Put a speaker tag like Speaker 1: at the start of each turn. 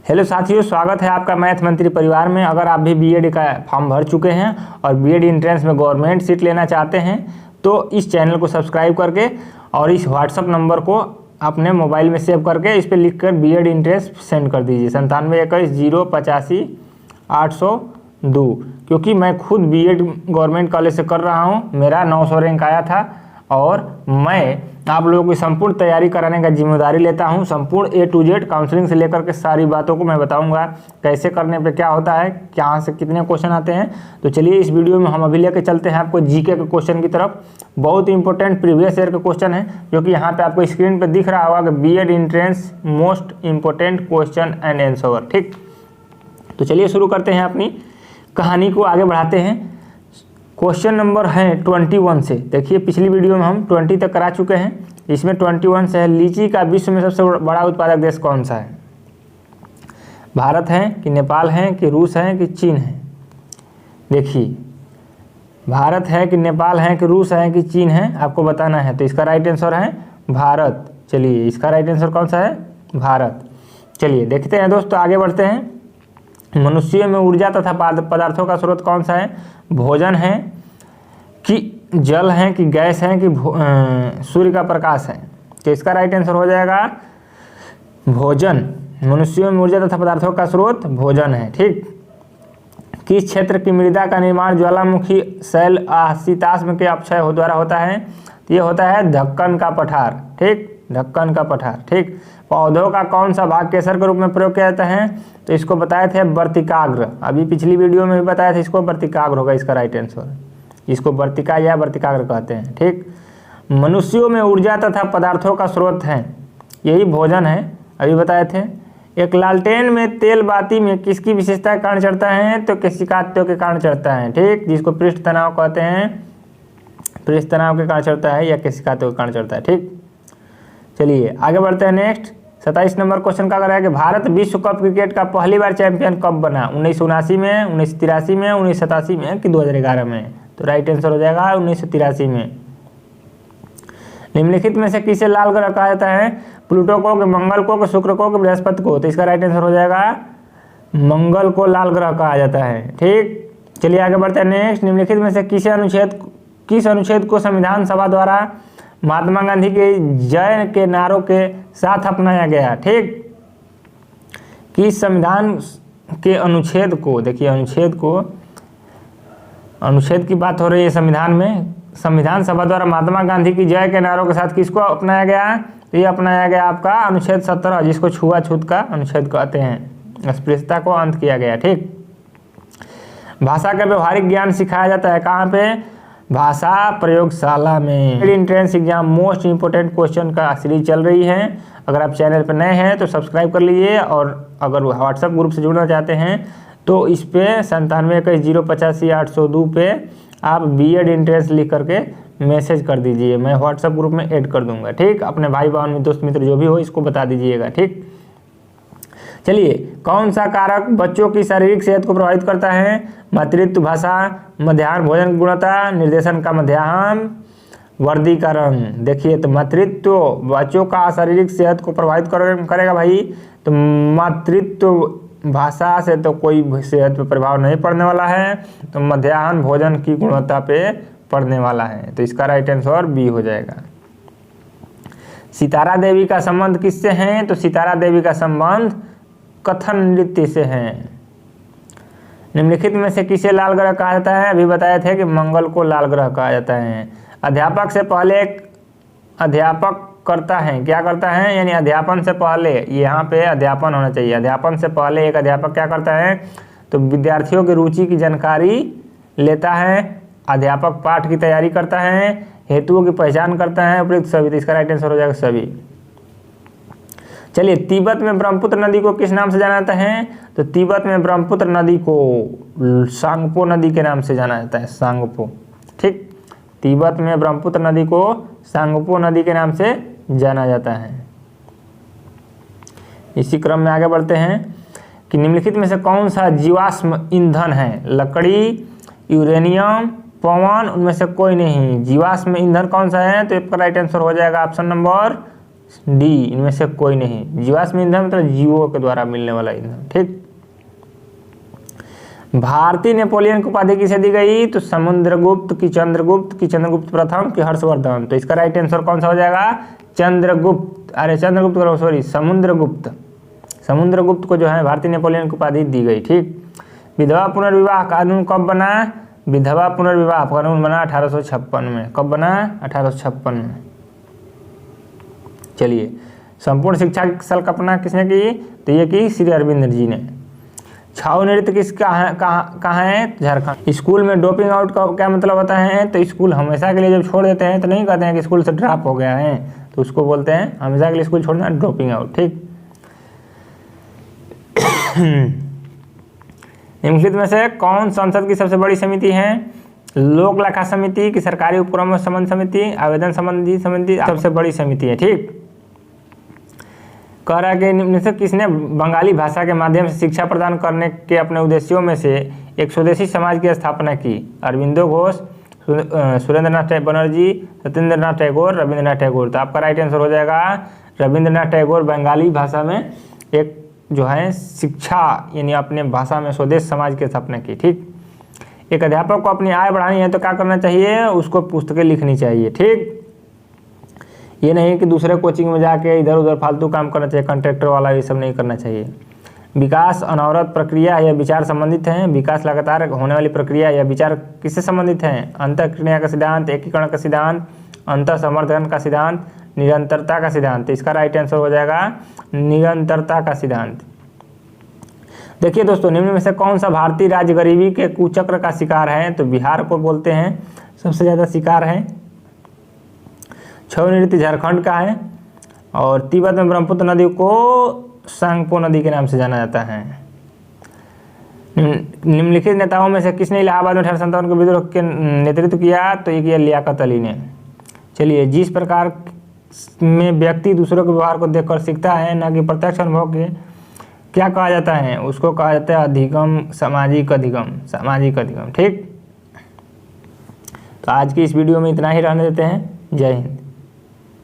Speaker 1: Hello साथियों, स्वागत है आपका मैथ मंत्री परिवार में। अगर आप भी बीएड का फॉर्म भर चुके हैं और बीएड एंट्रेंस में गवर्नमेंट सीट लेना चाहते हैं तो इस चैनल को सब्सक्राइब करके और इस व्हाट्सअप नंबर को अपने मोबाइल में सेव करके इस पर लिखकर बीएड एंट्रेंस सेंड कर दीजिए 97210802। क्योंकि मैं खुद बीएड गवर्नमेंट कॉलेज से कर रहा हूँ, मेरा 900 रैंक आया था और मैं आप लोगों की संपूर्ण तैयारी कराने का जिम्मेदारी लेता हूं। संपूर्ण A to Z काउंसलिंग से लेकर के सारी बातों को मैं बताऊंगा, कैसे करने पे क्या होता है, कहाँ से कितने क्वेश्चन आते हैं। तो चलिए इस वीडियो में हम अभी लेके चलते हैं आपको जीके के क्वेश्चन की तरफ। बहुत इंपॉर्टेंट प्रीवियस ईयर के क्वेश्चन है जो कि यहाँ पे आपको स्क्रीन पर दिख रहा होगा कि BEd entrance most important question and answer. ठीक, तो चलिए शुरू करते हैं, अपनी कहानी को आगे बढ़ाते हैं। क्वेश्चन नंबर है 21 से। देखिए पिछली वीडियो में हम 20 तक करा चुके हैं, इसमें 21 से है। लीची का विश्व में सबसे बड़ा उत्पादक देश कौन सा है? भारत है कि नेपाल है कि रूस है कि चीन है? देखिए भारत है कि नेपाल है कि रूस है कि चीन है, आपको बताना है। तो इसका राइट आंसर है भारत। चलिए इसका राइट आंसर कौन सा है? भारत। चलिए देखते हैं दोस्तों, आगे बढ़ते हैं। मनुष्य में ऊर्जा तथा पदार्थों का स्रोत कौन सा है? भोजन है कि जल है कि गैस है कि सूर्य का प्रकाश है? तो इसका राइट आंसर हो जाएगा भोजन। मनुष्यों में ऊर्जा तथा पदार्थों का स्रोत भोजन है। ठीक, किस क्षेत्र की मृदा का निर्माण ज्वालामुखी शैल शीताश्म के अपक्षय द्वारा होता है? तो ये होता है ढक्कन का पठार। ठीक, ढक्कन का पठार। ठीक, पौधों का कौन सा भाग केसर के रूप में प्रयोग किया जाता है? तो इसको बताए थे वर्तिकाग्र। अभी पिछली वीडियो में भी बताया था, इसको वर्तिकाग्र होगा इसका राइट आंसर। इसको वर्तिका या वर्तिकाग्र कहते हैं। ठीक, मनुष्यों में ऊर्जा तथा पदार्थों का स्रोत है, यही भोजन है, अभी बताए थे। एक लालटेन में तेल बाती में किसकी विशेषता के कारण चढ़ता है? तो केशिकात्यों के कारण चढ़ता है। ठीक, जिसको पृष्ठ तनाव कहते हैं, पृष्ठ तनाव के कारण चढ़ता है या केशिकात्यों के कारण चढ़ता है। ठीक, चलिए आगे बढ़ते हैं। नेक्स्ट 27 नंबर क्वेश्चन का है कि भारत विश्व कप क्रिकेट का पहली बार चैंपियन कब बना? 1979 में, 1983 में, 1987 में कि 2011 में? तो राइट आंसर हो जाएगा 1983 में। निम्नलिखित में से किसे लाल ग्रह कहा जाता है? प्लूटो को, मंगल को, शुक्र को, बृहस्पति को? तो इसका राइट आंसर हो जाएगा मंगल को लाल ग्रह कहा जाता है। ठीक, चलिए आगे बढ़ते हैं। नेक्स्ट, निम्नलिखित में से किस अनुच्छेद को संविधान सभा द्वारा महात्मा गांधी के जय के नारों के साथ अपनाया गया? ठीक, किस संविधान के अनुच्छेद को, देखिए अनुच्छेद की बात हो रही है संविधान में। संविधान सभा द्वारा महात्मा गांधी की जय के नारों के साथ किसको अपनाया गया? तो ये अपनाया गया आपका अनुच्छेद 17, जिसको छुआछूत का अनुच्छेद कहते हैं। अस्पृश्यता को अंत किया गया। ठीक, भाषा का व्यवहारिक ज्ञान सिखाया जाता है कहाँ पे? भाषा प्रयोगशाला में। Entrance exam most important question का सीरीज चल रही है। अगर आप चैनल पर नए हैं तो सब्सक्राइब कर लीजिए, और अगर व्हाट्सएप ग्रुप से जुड़ना चाहते हैं तो इस पे 97210802 पे आप बीएड एंट्रेंस लिख करके मैसेज कर दीजिए, मैं व्हाट्सएप ग्रुप में ऐड कर दूंगा। ठीक, अपने भाई बहन दोस्त मित्र जो भी हो इसको बता दीजिएगा। ठीक, चलिए कौन सा कारक बच्चों की शारीरिक सेहत को प्रभावित करता है? मातृत्व, भाषा, मध्याह्न भोजन की गुणवत्ता, निर्देशन का मध्याह्न, वर्दी का रंग? देखिए तो मातृत्व बच्चों का शारीरिक सेहत को प्रभावित करेगा भाई। तो मातृत्व, भाषा से तो कोई सेहत पर प्रभाव नहीं पड़ने वाला है, तो मध्याह्न भोजन की गुणवत्ता पे पड़ने वाला है। तो इसका राइट आंसर बी हो जाएगा। सितारा देवी का संबंध किससे है? तो सितारा देवी का संबंध कथन नृत्य से है। निम्नलिखित में से किसे लाल ग्रह कहा जाता है? अभी बताए थे कि मंगल को लाल ग्रह कहा जाता है। अध्यापक से पहले एक अध्यापक करता है, क्या करता है? यानी अध्यापन से पहले, यहाँ पे अध्यापन होना चाहिए। अध्यापन से पहले एक अध्यापक क्या करता है? तो विद्यार्थियों की रुचि की जानकारी लेता है, अध्यापक पाठ की तैयारी करता है, हेतुओं की पहचान करता है, उपयुक्त सभी। तो इसका राइट आंसर हो जाएगा सभी। चलिए, तिब्बत में ब्रह्मपुत्र नदी को किस नाम से जाना जाता है? तो तिब्बत में ब्रह्मपुत्र नदी को सांगपो नदी के नाम से जाना जाता है, सांगपो। ठीक, तिब्बत में ब्रह्मपुत्र नदी को सांगपो नदी के नाम से जाना जाता है। इसी क्रम में आगे बढ़ते हैं कि निम्नलिखित में से कौन सा जीवाश्म ईंधन है? लकड़ी, यूरेनियम, पवन, उनमें से कोई नहीं। जीवाश्म ईंधन कौन सा है? तो इसका राइट आंसर हो जाएगा ऑप्शन नंबर डी इनमें से कोई नहीं। जीवाश्म ईंधन मतलब जीवों के द्वारा मिलने वाला ईंधन। ठीक। भारतीय नेपोलियन की उपाधि किसे दी गई? तो समुद्रगुप्त की चंद्रगुप्त प्रथम की हर्षवर्धन। तो इसका राइट आंसर कौन सा हो जाएगा? चंद्रगुप्त, अरे चंद्रगुप्त करो, सॉरी समुद्रगुप्त को जो है भारतीय नेपोलियन की उपाधि दी गई। ठीक। विधवा पुनर्विवाह कानून कब बना? विधवा पुनर्विवाह कानून बना 1856 में। कब बना? 1856 में। चलिए, संपूर्ण शिक्षा की कल्पना किसने की? तो ये की श्री अरविंद जी ने। छाऊ नृत्य किसका कहाँ है? झारखंड। स्कूल में ड्रॉपिंग आउट का क्या मतलब होता है? तो स्कूल हमेशा के लिए जब छोड़ देते हैं तो नहीं कहते हैं कि स्कूल से ड्रॉप हो गया है, तो उसको बोलते हैं हमेशा के लिए स्कूल छोड़ना, ड्रॉपिंग आउट। ठीक। निम्नलिखित में से कौन संसद की सबसे बड़ी समिति है? लोक लेखा समिति की सरकारी उपक्रम संबंध समिति, आवेदन संबंधी समिति सबसे बड़ी समिति है। ठीक। कह रहा है कि निम्न से किसने बंगाली भाषा के माध्यम से शिक्षा प्रदान करने के अपने उद्देश्यों में से एक स्वदेशी समाज की स्थापना की? अरविंदो घोष, सुरेंद्रनाथ बनर्जी, सत्येंद्रनाथ टैगोर, रविंद्रनाथ टैगोर। तो आपका राइट आंसर हो जाएगा रविंद्रनाथ टैगोर। बंगाली भाषा में एक जो है शिक्षा यानी अपने भाषा में स्वदेश समाज की स्थापना की। ठीक। एक अध्यापक को अपनी आय बढ़ानी है तो क्या करना चाहिए? उसको पुस्तकें लिखनी चाहिए। ठीक। ये नहीं कि दूसरे कोचिंग में जाके इधर उधर फालतू काम करना चाहिए, कॉन्ट्रैक्टर वाला ये सब नहीं करना चाहिए। विकास अनवरत प्रक्रिया या विचार संबंधित है? विकास लगातार होने वाली प्रक्रिया या विचार किससे संबंधित है? अंतःक्रिया का सिद्धांत, एकीकरण का सिद्धांत, अंतर समर्थन का सिद्धांत, निरंतरता का सिद्धांत। इसका राइट आंसर हो जाएगा निरंतरता का सिद्धांत। देखिए दोस्तों, निम्न में से कौन सा भारतीय राज्य गरीबी के कुचक्र का शिकार है? तो बिहार को बोलते हैं सबसे ज्यादा शिकार है। छऊ नृत्य झारखंड का है और तिब्बत में ब्रह्मपुत्र नदी को सांगपो नदी के नाम से जाना जाता है। निम्नलिखित नेताओं में से किसने इलाहाबाद में 1857 के विद्रोह के नेतृत्व किया? तो ये किया लियाकत अली ने। चलिए, जिस प्रकार में व्यक्ति दूसरों के व्यवहार को देखकर सीखता है न कि प्रत्यक्ष अनुभव के, क्या कहा जाता है? उसको कहा जाता है अधिगम, सामाजिक अधिगम। ठीक। तो आज की इस वीडियो में इतना ही रहने देते हैं। जय हिंद।